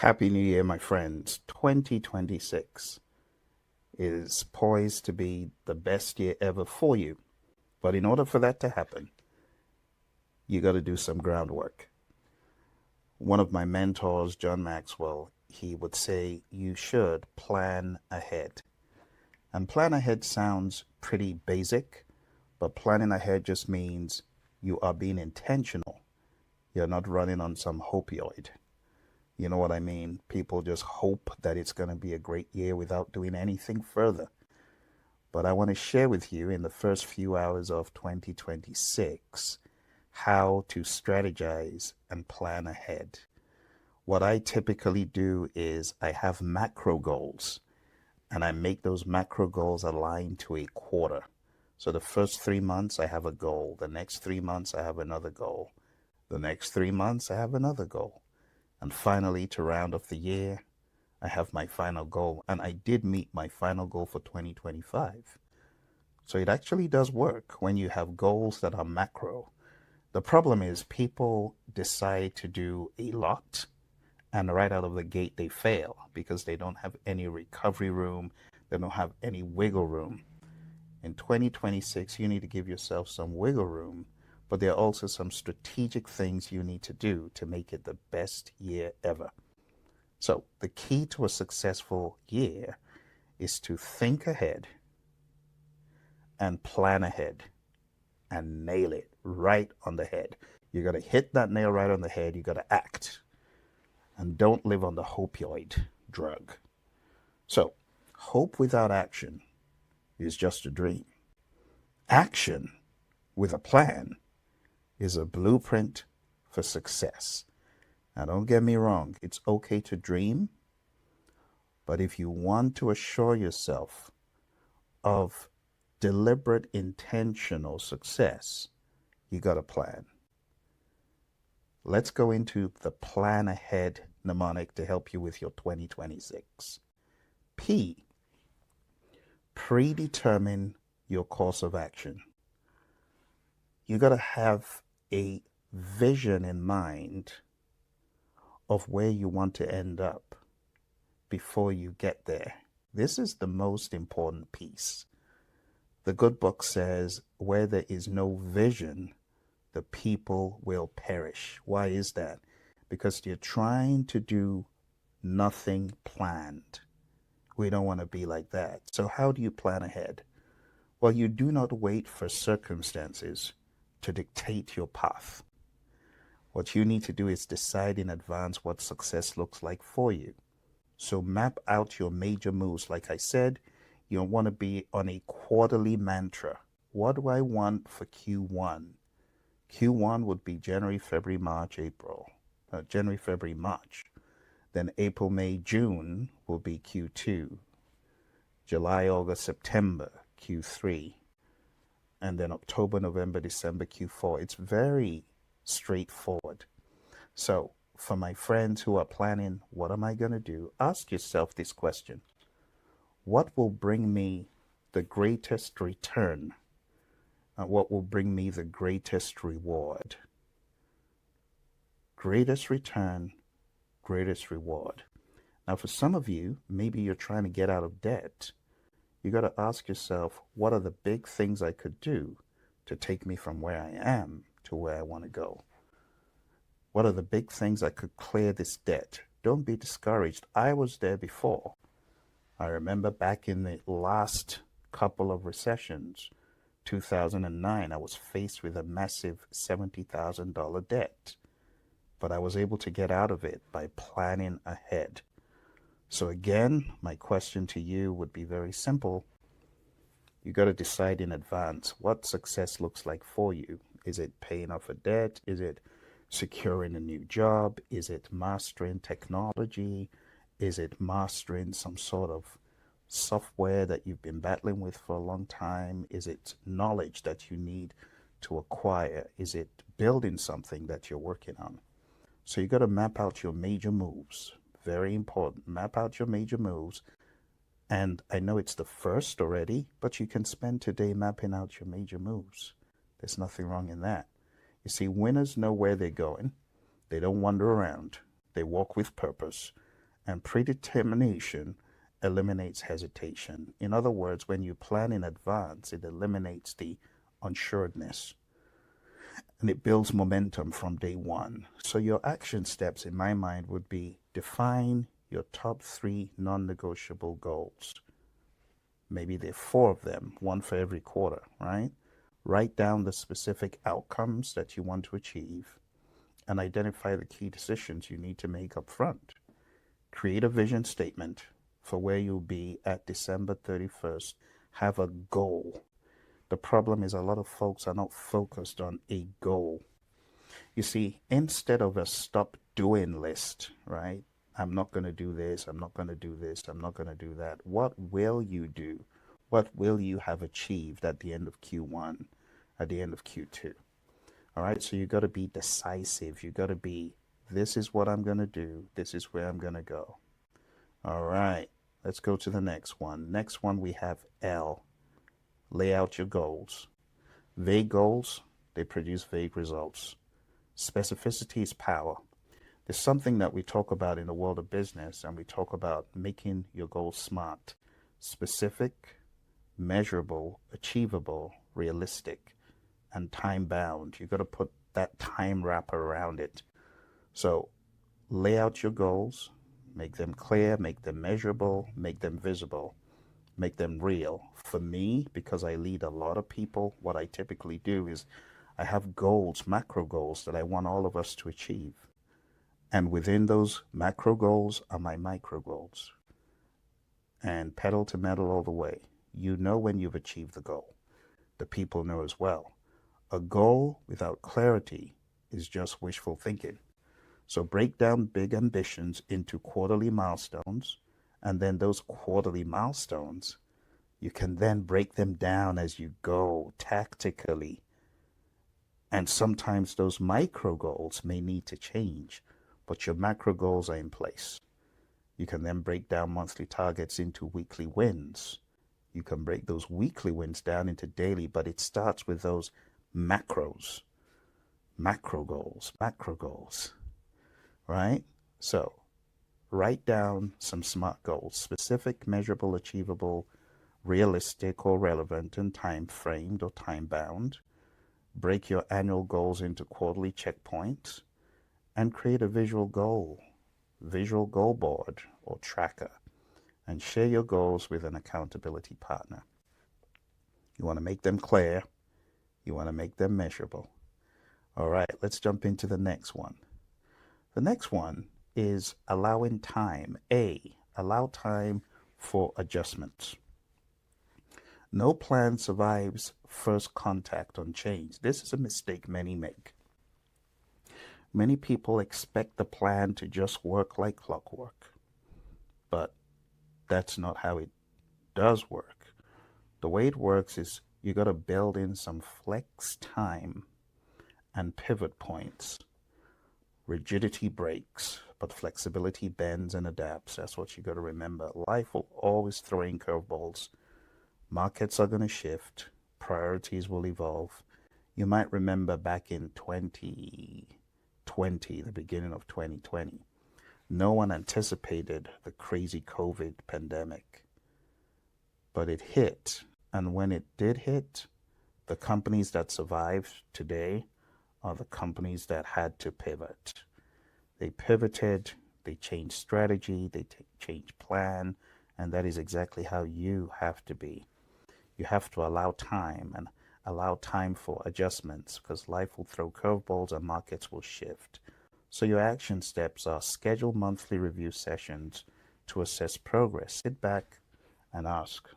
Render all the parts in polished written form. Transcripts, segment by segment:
Happy New Year, my friends. 2026 is poised to be the best year ever for you. But in order for that to happen, you got to do some groundwork. One of my mentors, John Maxwell, he would say you should plan ahead. And plan ahead sounds pretty basic, but planning ahead just means you are being intentional. You're not running on some opioid. You know what I mean? People just hope that it's going to be a great year without doing anything further. But I want to share with you in the first few hours of 2026 how to strategize and plan ahead. What I typically do is I have macro goals, and I make those macro goals align to a quarter. So the first 3 months I have a goal. The next 3 months I have another goal. The next 3 months I have another goal. And finally, to round off the year, I have my final goal. And I did meet my final goal for 2025. So it actually does work when you have goals that are macro. The problem is people decide to do a lot, and right out of the gate they fail because they don't have any recovery room. They don't have any wiggle room. In 2026, you need to give yourself some wiggle room. But there are also some strategic things you need to do to make it the best year ever. So the key to a successful year is to think ahead and plan ahead and nail it right on the head. You got to hit that nail right on the head. You got to act. And don't live on the opioid drug. So hope without action is just a dream. Action with a plan is a blueprint for success. Now, don't get me wrong, it's okay to dream, but if you want to assure yourself of deliberate, intentional success, you got a plan. Let's go into the plan ahead mnemonic to help you with your 2026. P, predetermine your course of action. You got to have a vision in mind of where you want to end up before you get there. This is the most important piece. The good book says, where there is no vision, the people will perish. Why is that? Because you're trying to do nothing planned. We don't want to be like that. So how do you plan ahead? Well, you do not wait for circumstances to dictate your path. What you need to do is decide in advance what success looks like for you. So map out your major moves. Like I said, you want to be on a quarterly mantra. What do I want for Q1? Q1 would be January, February, March, April. January, February, March. Then April, May, June will be Q2. July, August, September, Q3. And then October, November, December, Q4. It's very straightforward. So for my friends who are planning, what am I going to do? Ask yourself this question. What will bring me the greatest return? And what will bring me the greatest reward? Greatest return, greatest reward. Now for some of you, maybe you're trying to get out of debt. You got to ask yourself, what are the big things I could do to take me from where I am to where I want to go? What are the big things I could clear this debt? Don't be discouraged. I was there before. I remember back in the last couple of recessions, 2009, I was faced with a massive $70,000 debt. But I was able to get out of it by planning ahead. So again, my question to you would be very simple. You got to decide in advance what success looks like for you. Is it paying off a debt? Is it securing a new job? Is it mastering technology? Is it mastering some sort of software that you've been battling with for a long time? Is it knowledge that you need to acquire? Is it building something that you're working on? So you got to map out your major moves. Very important. Map out your major moves. And I know it's the first already, but you can spend today mapping out your major moves. There's nothing wrong in that. You see, winners know where they're going. They don't wander around. They walk with purpose. And predetermination eliminates hesitation. In other words, when you plan in advance, it eliminates the unsureness and it builds momentum from day one. So your action steps in my mind would be define your top 3 non-negotiable goals. Maybe there are 4 of them, one for every quarter, right? Write down the specific outcomes that you want to achieve and identify the key decisions you need to make up front. Create a vision statement for where you'll be at December 31st. Have a goal. The problem is a lot of folks are not focused on a goal. You see, instead of a stop doing list, right? I'm not going to do this, I'm not going to do this, I'm not going to do that. What will you do? What will you have achieved at the end of Q1, at the end of Q2? All right, so you got to be decisive. You got to be, this is what I'm going to do, this is where I'm going to go. All right, let's go to the next one. Next one we have L. Lay out your goals. Vague goals, they produce vague results. Specificity is power. There's something that we talk about in the world of business, and we talk about making your goals smart, specific, measurable, achievable, realistic, and time-bound. You've got to put that time wrapper around it. So lay out your goals, make them clear, make them measurable, make them visible, make them real. For me, because I lead a lot of people, what I typically do is I have goals, macro goals that I want all of us to achieve. And within those macro goals are my micro goals. And pedal to metal all the way. You know when you've achieved the goal. The people know as well. A goal without clarity is just wishful thinking. So break down big ambitions into quarterly milestones, and then those quarterly milestones, you can then break them down as you go tactically. And sometimes those micro goals may need to change, but your macro goals are in place. You can then break down monthly targets into weekly wins. You can break those weekly wins down into daily, but it starts with those macros, macro goals, right? So write down some SMART goals: specific, measurable, achievable, realistic or relevant, and time framed or time bound. Break your annual goals into quarterly checkpoints and create a visual goal board or tracker, and share your goals with an accountability partner. You want to make them clear. You want to make them measurable. All right, let's jump into the next one. The next one is allowing time. Allow time for adjustments. No plan survives first contact on change. This is a mistake many make. Many people expect the plan to just work like clockwork, but that's not how it does work. The way it works is you got to build in some flex time and pivot points. Rigidity breaks, but flexibility bends and adapts. That's what you got to remember. Life will always throw in curveballs. Markets are going to shift. Priorities will evolve. You might remember back in 2020, the beginning of 2020, no one anticipated the crazy COVID pandemic, but it hit. And when it did hit, the companies that survived today are the companies that had to pivot. They pivoted, they changed strategy, they changed plan, and that is exactly how you have to be. You have to allow time and allow time for adjustments, because life will throw curveballs and markets will shift. So your action steps are: schedule monthly review sessions to assess progress. Sit back and ask,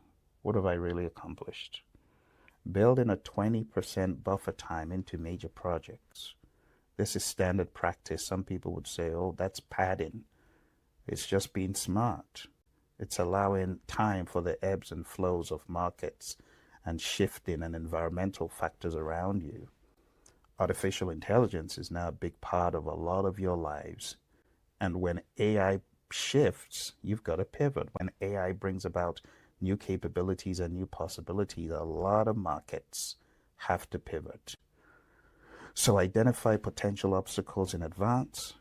what have I really accomplished? Build in a 20% buffer time into major projects. This is standard practice. Some people would say, oh, that's padding. It's just being smart. It's allowing time for the ebbs and flows of markets and shifting and environmental factors around you. Artificial intelligence is now a big part of a lot of your lives. And when AI shifts, you've got to pivot. When AI brings about new capabilities and new possibilities, a lot of markets have to pivot. So identify potential obstacles in advance,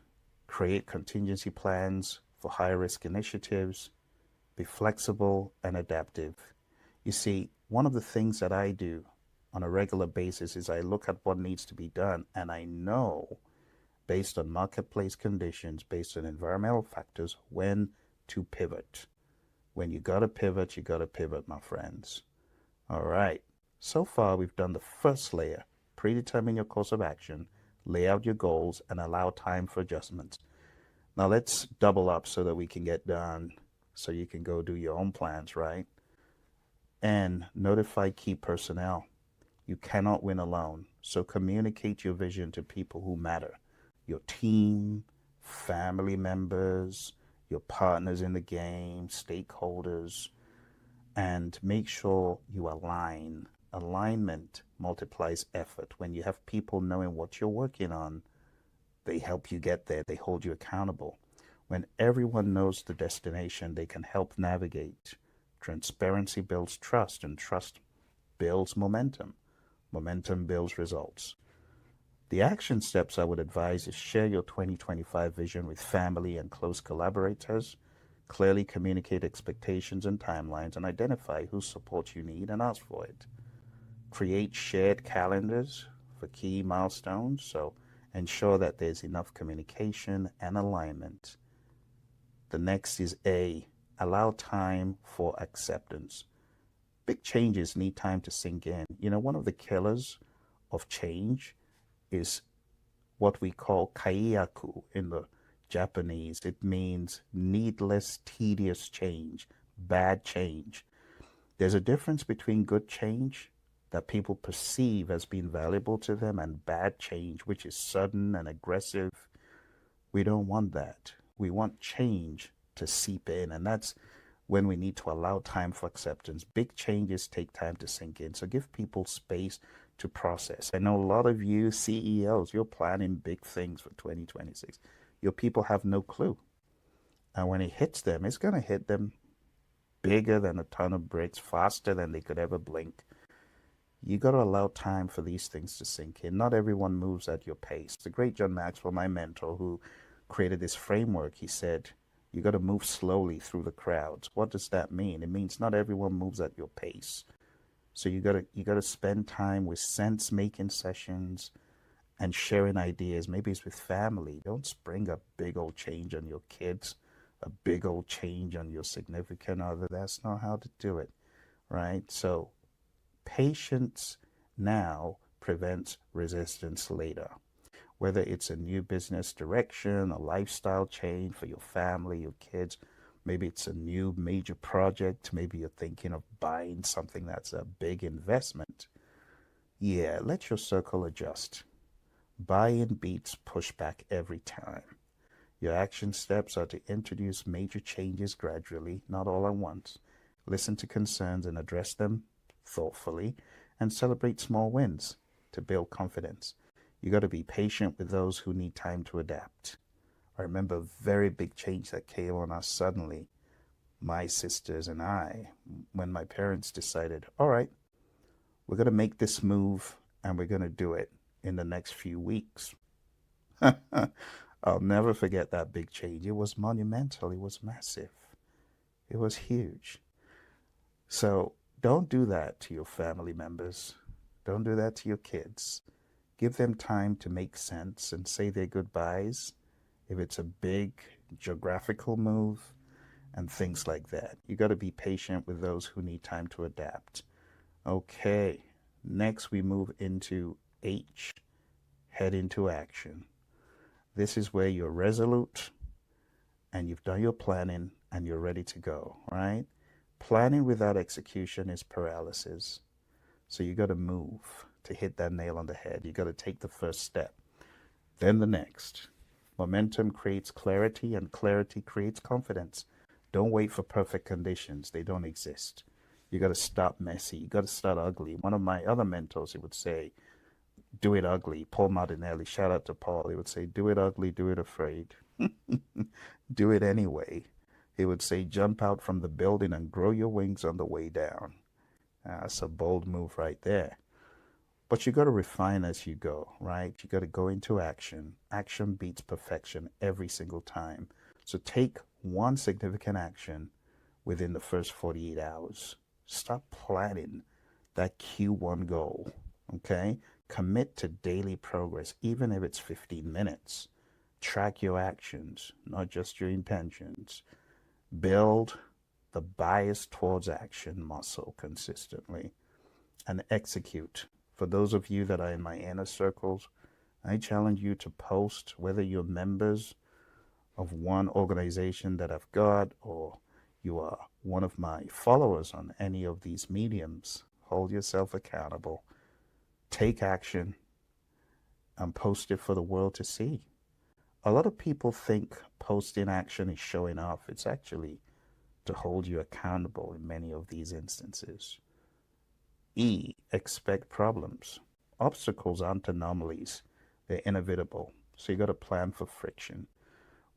create contingency plans for high-risk initiatives. Be flexible and adaptive. You see, one of the things that I do on a regular basis is I look at what needs to be done, and I know based on marketplace conditions, based on environmental factors, when to pivot. When you gotta pivot, my friends. All right. So far, we've done the first layer. Predetermine your course of action, lay out your goals, and allow time for adjustments. Now let's double up so that we can get done, so you can go do your own plans, right? And notify key personnel. You cannot win alone. So communicate your vision to people who matter. Your team, family members, your partners in the game, stakeholders, and make sure you align. Alignment multiplies effort. When you have people knowing what you're working on, they help you get there. They hold you accountable. When everyone knows the destination, they can help navigate. Transparency builds trust, and trust builds momentum. Momentum builds results. The action steps I would advise is share your 2025 vision with family and close collaborators. Clearly communicate expectations and timelines, and identify whose support you need and ask for it. Create shared calendars for key milestones, so ensure that there's enough communication and alignment. The next is A, allow time for acceptance. Big changes need time to sink in. You know, one of the killers of change is what we call Kayaku in the Japanese. It means needless, tedious change, bad change. There's a difference between good change that people perceive as being valuable to them and bad change, which is sudden and aggressive. We don't want that. We want change to seep in, and that's when we need to allow time for acceptance. Big changes take time to sink in, so give people space to process. I know a lot of you CEOs, you're planning big things for 2026. Your people have no clue. And when it hits them, it's going to hit them bigger than a ton of bricks, faster than they could ever blink. You got to allow time for these things to sink in. Not everyone moves at your pace. The great John Maxwell, my mentor, who created this framework, he said, you got to move slowly through the crowds. What does that mean? It means not everyone moves at your pace. So you got to spend time with sense-making sessions and sharing ideas. Maybe it's with family. Don't spring a big old change on your kids, a big old change on your significant other. That's not how to do it, right? So patience now prevents resistance later. Whether it's a new business direction, a lifestyle change for your family, your kids, maybe it's a new major project, maybe you're thinking of buying something that's a big investment. Yeah, let your circle adjust. Buy-in beats pushback every time. Your action steps are to introduce major changes gradually, not all at once. Listen to concerns and address them thoughtfully, and celebrate small wins to build confidence. You got to be patient with those who need time to adapt. I remember a very big change that came on us suddenly, my sisters and I, when my parents decided, all right, we're going to make this move and we're going to do it in the next few weeks. I'll never forget that big change. It was monumental. It was massive. It was huge. So don't do that to your family members. Don't do that to your kids. Give them time to make sense and say their goodbyes if it's a big geographical move and things like that. You got to be patient with those who need time to adapt. Okay, next we move into H, head into action. This is where you're resolute and you've done your planning and you're ready to go, right? Planning without execution is paralysis. So you got to move to hit that nail on the head. You got to take the first step, then the next. Momentum creates clarity, and clarity creates confidence. Don't wait for perfect conditions. They don't exist. You got to start messy. You got to start ugly. One of my other mentors, he would say, do it ugly. Paul Martinelli, shout out to Paul. He would say, do it ugly, do it afraid. Do it anyway. He would say, jump out from the building and grow your wings on the way down. That's a bold move right there. But you got to refine as you go, right? You got to go into action. Action beats perfection every single time. So take one significant action within the first 48 hours. Start planning that Q1 goal, okay? Commit to daily progress, even if it's 15 minutes. Track your actions, not just your intentions. Build the bias towards action muscle consistently and execute. For those of you that are in my inner circles, I challenge you to post, whether you're members of one organization that I've got or you are one of my followers on any of these mediums. Hold yourself accountable, take action, and post it for the world to see. A lot of people think posting action is showing off. It's actually to hold you accountable in many of these instances. E, expect problems. Obstacles aren't anomalies, they're inevitable. So you got to plan for friction.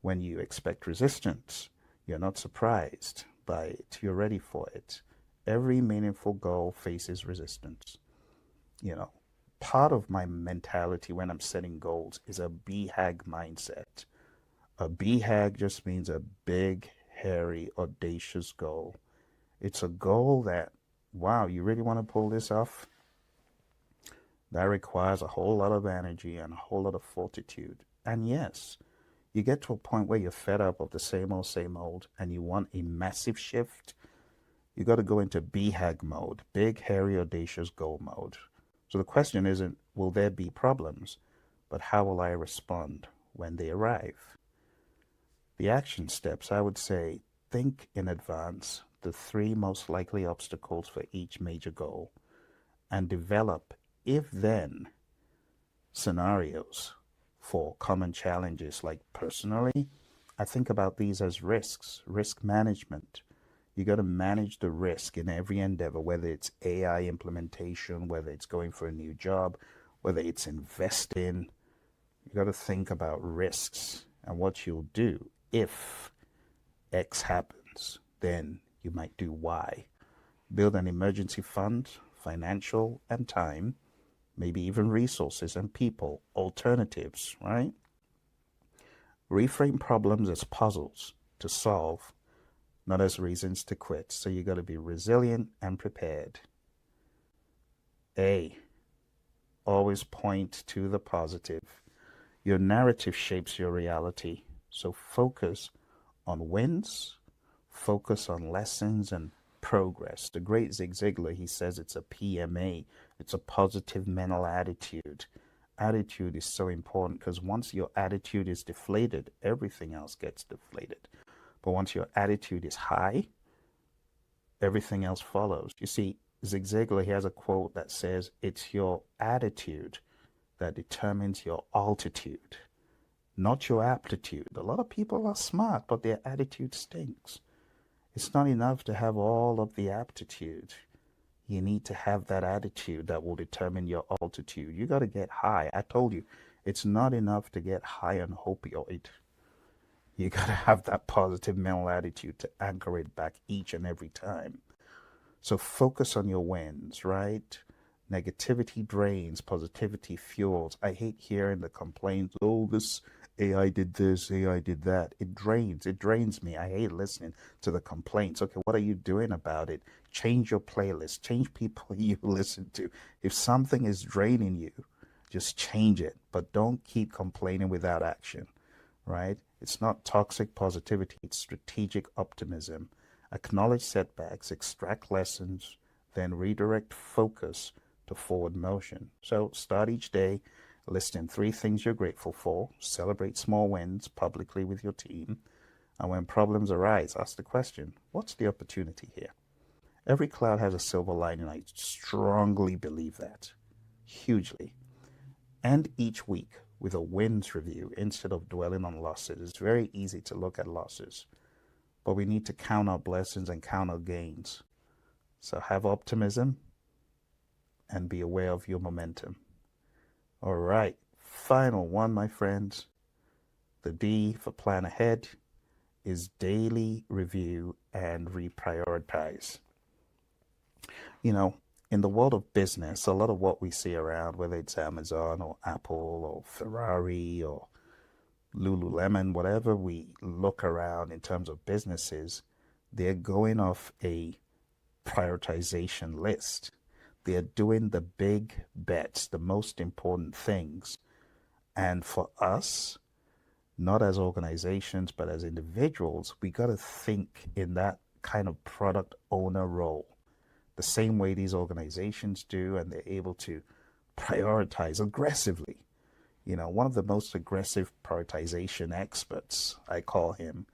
When you expect resistance, you're not surprised by it, you're ready for it. Every meaningful goal faces resistance. You know, part of my mentality when I'm setting goals is a BHAG mindset. A BHAG just means a big, hairy, audacious goal. It's a goal that, wow, you really want to pull this off? That requires a whole lot of energy and a whole lot of fortitude. And yes, you get to a point where you're fed up of the same old, and you want a massive shift. You got to go into BHAG mode, big, hairy, audacious goal mode. So the question isn't, will there be problems, but how will I respond when they arrive? The action steps, I would say, think in advance the 3 most likely obstacles for each major goal and develop if-then scenarios for common challenges. Like personally, I think about these as risks, risk management. You got to manage the risk in every endeavor, whether it's AI implementation, whether it's going for a new job, whether it's investing. You got to think about risks and what you'll do. If X happens, then you might do Y. Build an emergency fund, financial and time, maybe even resources and people, alternatives, right? Reframe problems as puzzles to solve, not as reasons to quit. So you got to be resilient and prepared. A, always point to the positive. Your narrative shapes your reality. So focus on wins, focus on lessons and progress. The great Zig Ziglar, he says it's a PMA. It's a positive mental attitude. Attitude is so important because once your attitude is deflated, everything else gets deflated. But once your attitude is high, everything else follows. You see, Zig Ziglar, he has a quote that says, it's your attitude that determines your altitude, not your aptitude. A lot of people are smart, but their attitude stinks. It's not enough to have all of the aptitude. You need to have that attitude that will determine your altitude. You got to get high. I told you, it's not enough to get high on opioid. You got to have that positive mental attitude to anchor it back each and every time. So focus on your wins, right? Negativity drains, positivity fuels. I hate hearing the complaints, oh, this AI did this, AI did that. It drains me. I hate listening to the complaints. Okay, what are you doing about it? Change your playlist, change people you listen to. If something is draining you, just change it, but don't keep complaining without action, right? It's not toxic positivity, it's strategic optimism. Acknowledge setbacks, extract lessons, then redirect focus to forward motion. So start each day listing 3 things you're grateful for, celebrate small wins publicly with your team, and when problems arise, ask the question, what's the opportunity here? Every cloud has a silver lining. I strongly believe that, hugely. End each week with a wins review instead of dwelling on losses. It's very easy to look at losses, but we need to count our blessings and count our gains. So have optimism and be aware of your momentum. All right, final one, my friends. The D for plan ahead is daily review and reprioritize. You know, in the world of business, a lot of what we see around, whether it's Amazon or Apple or Ferrari or, Lululemon, whatever we look around in terms of businesses, they're going off a prioritization list. They're doing the big bets, the most important things. And for us, not as organizations, but as individuals, we got to think in that kind of product owner role, the same way these organizations do, and they're able to prioritize aggressively. You know, one of the most aggressive prioritization experts, I call him,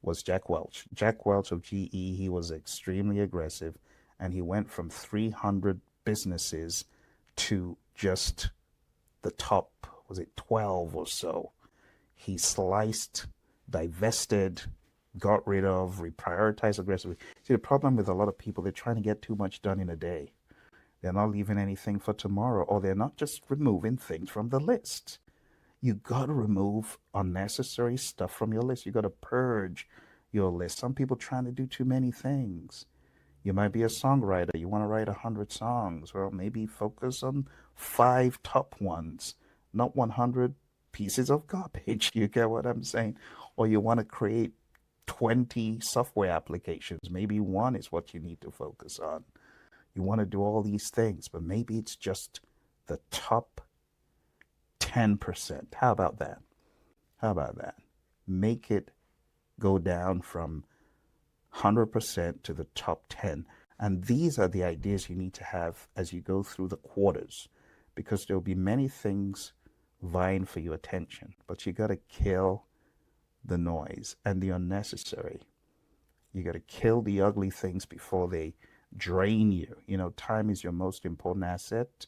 was Jack Welch. Jack Welch of GE, he was extremely aggressive, and he went from 300 businesses to just the top, was it 12 or so? He sliced, divested, got rid of, reprioritized aggressively. See, the problem with a lot of people, they're trying to get too much done in a day. They're not leaving anything for tomorrow, or they're not just removing things from the list. You got to remove unnecessary stuff from your list. You got to purge your list. Some people trying to do too many things. You might be a songwriter. You want to write 100 songs. Well, maybe focus on 5 top ones, not 100 pieces of garbage. You get what I'm saying? Or you want to create 20 software applications. Maybe one is what you need to focus on. You want to do all these things, but maybe it's just the top 10%. How about that? How about that? Make it go down from 100% to the top 10. And these are the ideas you need to have as you go through the quarters, because there'll be many things vying for your attention, but you got to kill the noise and the unnecessary. You got to kill the ugly things before they drain you. You know, time is your most important asset.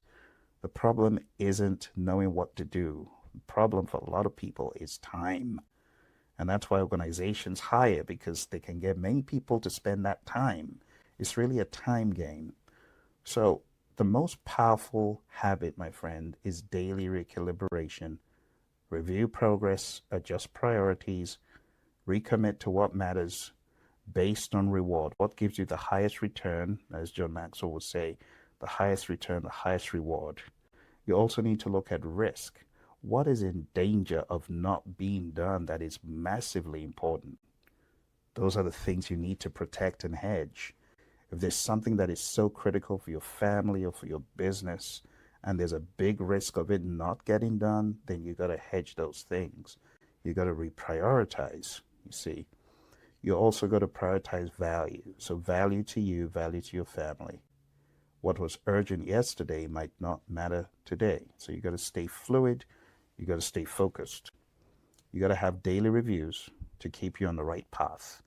The problem isn't knowing what to do. The problem for a lot of people is time. And that's why organizations hire, because they can get many people to spend that time. It's really a time game. So the most powerful habit, my friend, is daily recalibration. Review progress, adjust priorities, recommit to what matters based on reward. What gives you the highest return, as John Maxwell would say, the highest return, the highest reward. You also need to look at risk. What is in danger of not being done that is massively important? Those are the things you need to protect and hedge. If there's something that is so critical for your family or for your business, and there's a big risk of it not getting done, then you got to hedge those things. You got to reprioritize, you see. You also got to prioritize value. So value to you, value to your family. What was urgent yesterday might not matter today. So you got to stay fluid. You got to stay focused. You got to have daily reviews to keep you on the right path,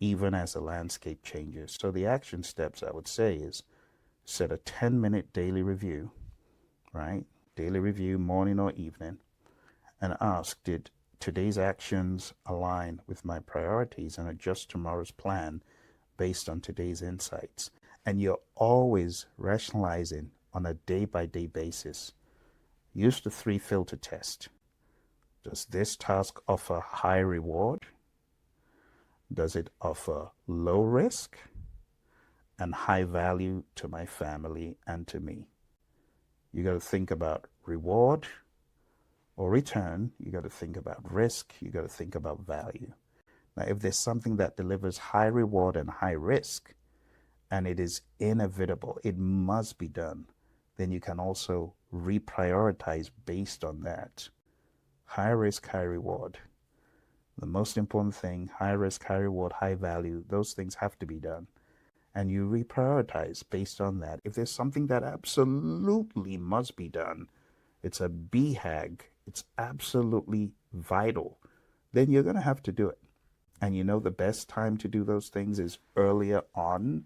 even as the landscape changes. So the action steps, I would say, is set a 10-minute daily review, right? Daily review, morning or evening, and ask, did today's actions align with my priorities, and adjust tomorrow's plan based on today's insights. And you're always rationalizing on a day-by-day basis. Use the 3 filter test. Does this task offer high reward? Does it offer low risk and high value to my family and to me? You got to think about reward or return. You got to think about risk. You got to think about value. Now, if there's something that delivers high reward and high risk, and it is inevitable, it must be done, then you can also reprioritize based on that. High risk, high reward. The most important thing, high risk, high reward, high value, those things have to be done. And you reprioritize based on that. If there's something that absolutely must be done, it's a BHAG, it's absolutely vital, then you're going to have to do it. And you know the best time to do those things is earlier on,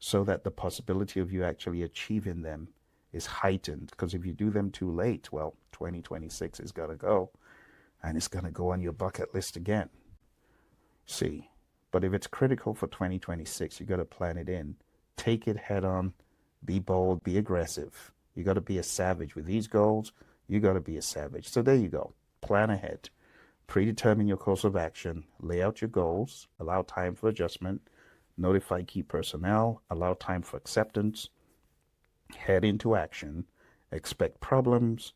so that the possibility of you actually achieving them is heightened. Because if you do them too late, well, 2026 is going to go, and it's going to go on your bucket list again. See, but if it's critical for 2026, you got to plan it in. Take it head on, be bold, be aggressive. You got to be a savage. With these goals, you got to be a savage. So there you go. Plan ahead. Predetermine your course of action. Lay out your goals. Allow time for adjustment. Notify key personnel. Allow time for acceptance. Head into action. Expect problems.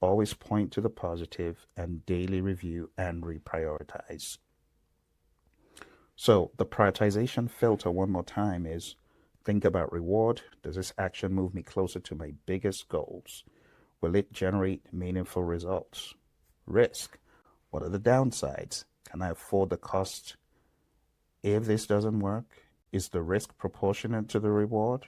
Always point to the positive and daily review and reprioritize. So the prioritization filter, one more time, is think about reward. Does this action move me closer to my biggest goals? Will it generate meaningful results? Risk. What are the downsides? Can I afford the cost? If this doesn't work, is the risk proportionate to the reward?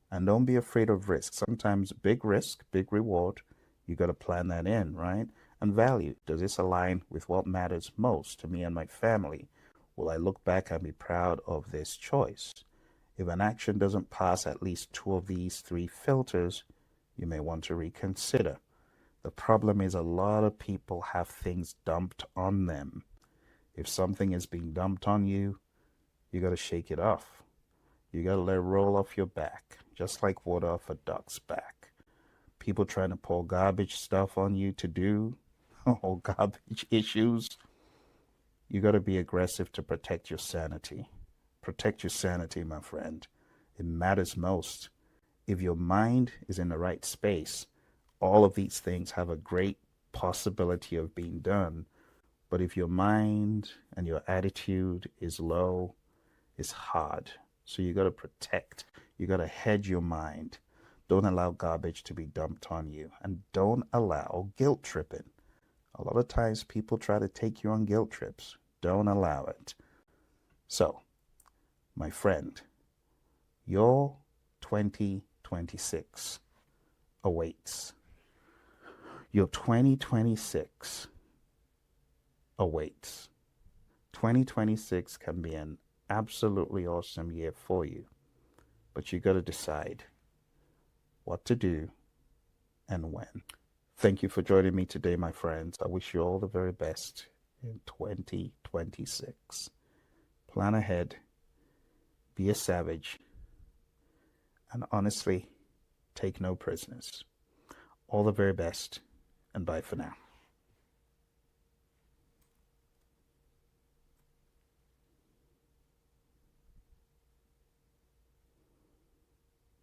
And don't be afraid of risk. Sometimes big risk, big reward. You got to plan that in, right? And value. Does this align with what matters most to me and my family? Will I look back and be proud of this choice? If an action doesn't pass at least 2 of these 3 filters, you may want to reconsider. The problem is a lot of people have things dumped on them. If something is being dumped on you, you got to shake it off. You got to let it roll off your back, just like water off a duck's back. People trying to pour garbage stuff on you to do, or garbage issues, you got to be aggressive to protect your sanity. Protect your sanity, my friend. It matters most. If your mind is in the right space, all of these things have a great possibility of being done. But if your mind and your attitude is low, it's hard. So you got to protect. You got to hedge your mind. Don't allow garbage to be dumped on you. And don't allow guilt tripping. A lot of times people try to take you on guilt trips. Don't allow it. So, my friend, your 2026 awaits. Your 2026 awaits. 2026 can be an absolutely awesome year for you, but you got to decide what to do and when. Thank you for joining me today, my friends. I wish you all the very best in 2026. Plan ahead, be a savage, and honestly, take no prisoners. All the very best, and bye for now.